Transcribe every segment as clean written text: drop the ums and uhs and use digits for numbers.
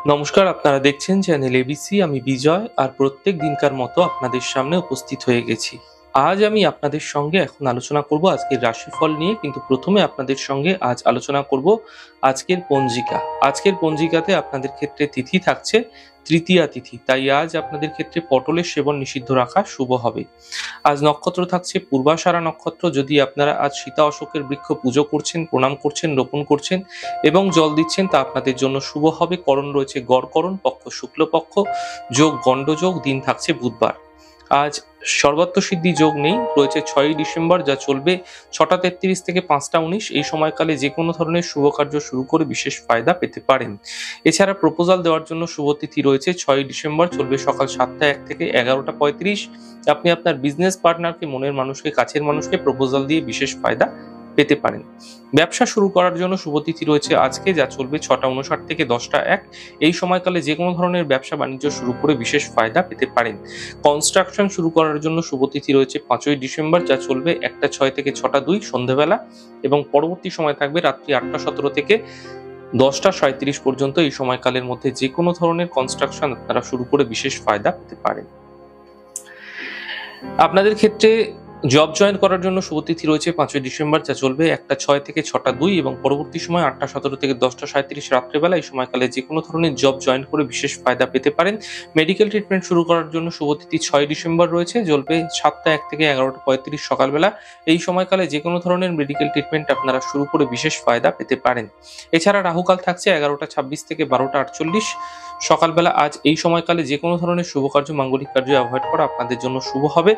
নমস্কার, আপনারা দেখছেন চ্যানেল এবিসি। আমি বিজয়, আর প্রত্যেক দিনকার মতো আপনাদের সামনে উপস্থিত হয়ে গেছি। আজ আমি আপনাদের সঙ্গে এখন আলোচনা করব আজকের রাশিফল নিয়ে, কিন্তু প্রথমে আপনাদের সঙ্গে আজ আলোচনা করব আজকের পঞ্জিকা। আজকের পঞ্জিকাতে আপনাদের ক্ষেত্রে তিথি থাকছে তৃতীয়া তিথি, তাই আজ আপনাদের ক্ষেত্রে পটলের সেবন নিষিদ্ধ রাখা শুভ হবে। আজ নক্ষত্র থাকছে পূর্বাষাঢ়া নক্ষত্র। যদি আপনারা আজ সীতা অশোকের বৃক্ষ পুজো করছেন, প্রণাম করছেন, রোপণ করছেন এবং জল দিচ্ছেন, তা আপনাদের জন্য শুভ হবে। করণ রয়েছে গড়করণ, পক্ষ শুক্লপক্ষ, যোগ গণ্ডযোগ, দিন থাকছে বুধবার। আজ সর্বাত্ম সিদ্ধি যোগ নেই, রয়েছে 6ই ডিসেম্বর, যা চলবে 6টা 33 থেকে 5টা 19। এই সময়কালে যে কোনো ধরনের শুভ কার্য শুরু করে বিশেষ ফায়দা পেতে পারেন। এছাড়া প্রপোজাল দেওয়ার জন্য শুভ তিথি রয়েছে 6ই ডিসেম্বর, চলবে সকাল 7টা 1 থেকে 11টা 35। আপনি আপনার বিজনেস পার্টনারকে, মনের মানুষকে, কাছের মানুষকে প্রপোজাল দিয়ে বিশেষ ফায়দা পেতে পারেন। ব্যবসা শুরু করার জন্য শুভ তিথি রয়েছে আজকে, যা চলবে 6টা 59 থেকে 10টা 1। এই সময়কালে যে কোনো ধরনের ব্যবসা বাণিজ্য শুরু করে বিশেষ ফায়দা পেতে পারেন। কনস্ট্রাকশন শুরু করার জন্য শুভ তিথি রয়েছে 5ই ডিসেম্বর, যা চলবে 1টা 6 থেকে 6টা 2 সন্ধ্যাবেলা, এবং পরবর্তী সময় থাকবে রাত্রি 8টা 17 থেকে 10টা 37 পর্যন্ত। এই সময়কালের মধ্যে যে কোনো ধরনের কনস্ট্রাকশন আপনারা শুরু করে বিশেষ ফায়দা পেতে পারেন। আপনাদের ক্ষেত্রে জব জয়েন করার জন্য শুভ তিথি রয়েছে 5ই ডিসেম্বর, যা চলবে 1টা 6 থেকে 6টা 2, এবং পরবর্তী সময় 8টা 17 থেকে 10টা 37 রাত্রেবেলা। এই সময়কালে যে কোনো ধরনের জব জয়েন করে বিশেষ ফায়দা পেতে পারেন। মেডিকেল ট্রিটমেন্ট শুরু করার জন্য শুভ তিথি 6ই ডিসেম্বর রয়েছে, চলবে 7টা 1 থেকে 11টা 35 সকালবেলা। এই সময়কালে যে কোনো ধরনের মেডিকেল ট্রিটমেন্ট আপনারা শুরু করে বিশেষ ফায়দা পেতে পারেন। এছাড়া রাহুকাল থাকছে 11টা 26 থেকে 12টা 48 সকালবেলা। আজ এই সময়কালে যে কোনো ধরনের শুভ কার্য, মাঙ্গলিক কার্য অ্যাভয়েড করা আপনাদের জন্য শুভ হবে।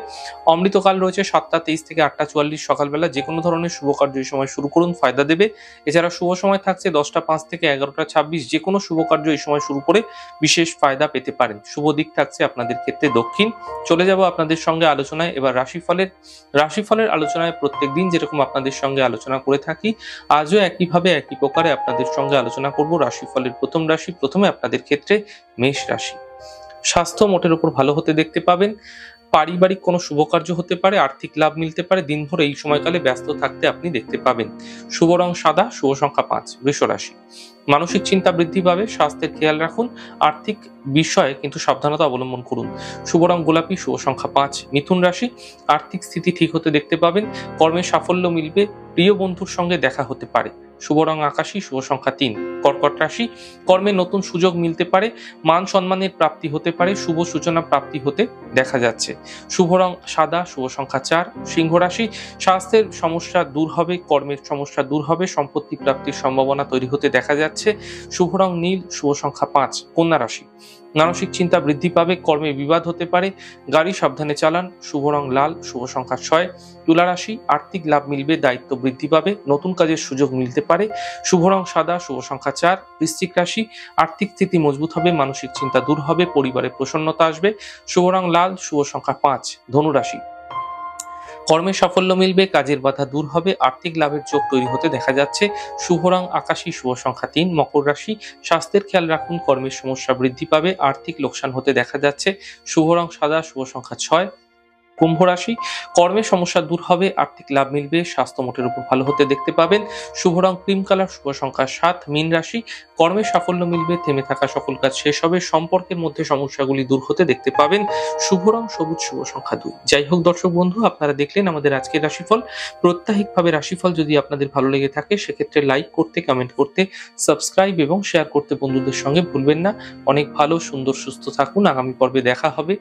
অমৃতকাল রয়েছে 7টা 23 থেকে 8টা 44 সকালবেলা। যে কোনো ধরনের শুভ কার্য এই সময় শুরু করুন, ফায়দা দেবে। এছাড়া শুভ সময় থাকছে 10টা 5 থেকে 11টা 26। যে কোনো শুভ কার্য এই সময় শুরু করে বিশেষ ফায়দা পেতে পারেন। শুভ দিক থাকছে আপনাদের ক্ষেত্রে দক্ষিণ। চলে যাব আপনাদের সঙ্গে আলোচনায়। এবার রাশিফলের আলোচনায় প্রত্যেকদিন যেরকম আপনাদের সঙ্গে আলোচনা করে থাকি, আজও একইভাবে একই প্রকারে আপনাদের সঙ্গে আলোচনা করব রাশিফলের প্রথম রাশি। প্রথমে আপনাদের ক্ষেত্রে মেষ রাশি। স্বাস্থ্য মোটের উপর ভালো হতে দেখতে পাবেন। পারিবারিক কোনো শুভ কার্য হতে পারে, আর্থিক লাভ মিলতে পারে। দিনভর এই সময়কালে ব্যস্ত থাকতে আপনি দেখতে পাবেন। শুভ রং সাদা, শুভ সংখ্যা 5। বৃষ রাশি। মানসিক চিন্তা বৃদ্ধি পাবে, স্বাস্থ্যের খেয়াল রাখুন। আর্থিক বিষয়ে কিন্তু সাবধানতা অবলম্বন করুন। শুভ রং গোলাপি, শুভ সংখ্যা 5। মিথুন রাশি। আর্থিক স্থিতি ঠিক হতে দেখতে পাবেন। কর্মে সাফল্য মিলবে, প্রিয় বন্ধুর সঙ্গে দেখা হতে পারে। শুভ রং আকাশী, শুভ সংখ্যা 3। কর্কট রাশি। কর্মে নতুন সুযোগ মিলতে পারে, মান সম্মানের প্রাপ্তি হতে পারে, শুভ সূচনা প্রাপ্তি হতে দেখা যাচ্ছে। শুভ রং সাদা, শুভ সংখ্যা 4। সিংহ রাশি। স্বাস্থ্যের সমস্যা দূর হবে, কর্মের সমস্যা দূর হবে, সম্পত্তি প্রাপ্তির সম্ভাবনা তৈরি হতে দেখা যাচ্ছে। শুভ রং নীল, শুভ সংখ্যা 5। কন্যা রাশি। মানসিক চিন্তা বৃদ্ধি পাবে, কর্মে বিবাদ হতে পারে, গাড়ি সাবধানে চালান। শুভ রং লাল, শুভ সংখ্যা 6। তুলা রাশি। আর্থিক লাভ মিলবে, দায়িত্ব বৃদ্ধি পাবে, নতুন কাজের সুযোগ মিলতে পারে। শুভ রং সাদা, শুভ সংখ্যা 4। বৃশ্চিক রাশি। আর্থিক স্থিতি মজবুত হবে, মানসিক চিন্তা দূর হবে, পরিবারে প্রসন্নতা আসবে। শুভ রং লাল, শুভ সংখ্যা 5। ধনু রাশি। কর্মে সাফল্য মিলবে, কাজের বাধা দূর হবে, আর্থিক লাভের যোগ তৈরি হতে দেখা যাচ্ছে। শুভ রং আকাশী, শুভ সংখ্যা 3। মকর রাশি। স্বাস্থ্যের খেয়াল রাখুন, কর্মের সমস্যা বৃদ্ধি পাবে, আর্থিক লোকসান হতে দেখা যাচ্ছে। শুভ রং সাদা, শুভ সংখ্যা 6। কুম্ভ রাশি। কর্মের সমস্যা দূর হবে, আর্থিক লাভ মিলবে, স্বাস্থ্য মোটের উপর ভালো হতে দেখতে পাবেন। শুভ রং ক্রিম কালার, শুভ সংখ্যা 7। মীন রাশি। কর্মে সাফল্য মিলবে, থেমে থাকা সকল কাজ শেষ হবে, সম্পর্কের মধ্যে সমস্যাগুলি দূর হতে দেখতে পাবেন। শুভ রং সবুজ, শুভ সংখ্যা 2। যাই হোক দর্শক বন্ধু, আপনারা দেখলেন আমাদের আজকের রাশিফল। প্রত্যাহিকভাবে রাশিফল যদি আপনাদের ভালো লেগে থাকে, সেক্ষেত্রে লাইক করতে, কমেন্ট করতে, সাবস্ক্রাইব এবং শেয়ার করতে বন্ধুদের সঙ্গে ভুলবেন না। অনেক ভালো, সুন্দর, সুস্থ থাকুন। আগামী পর্বে দেখা হবে।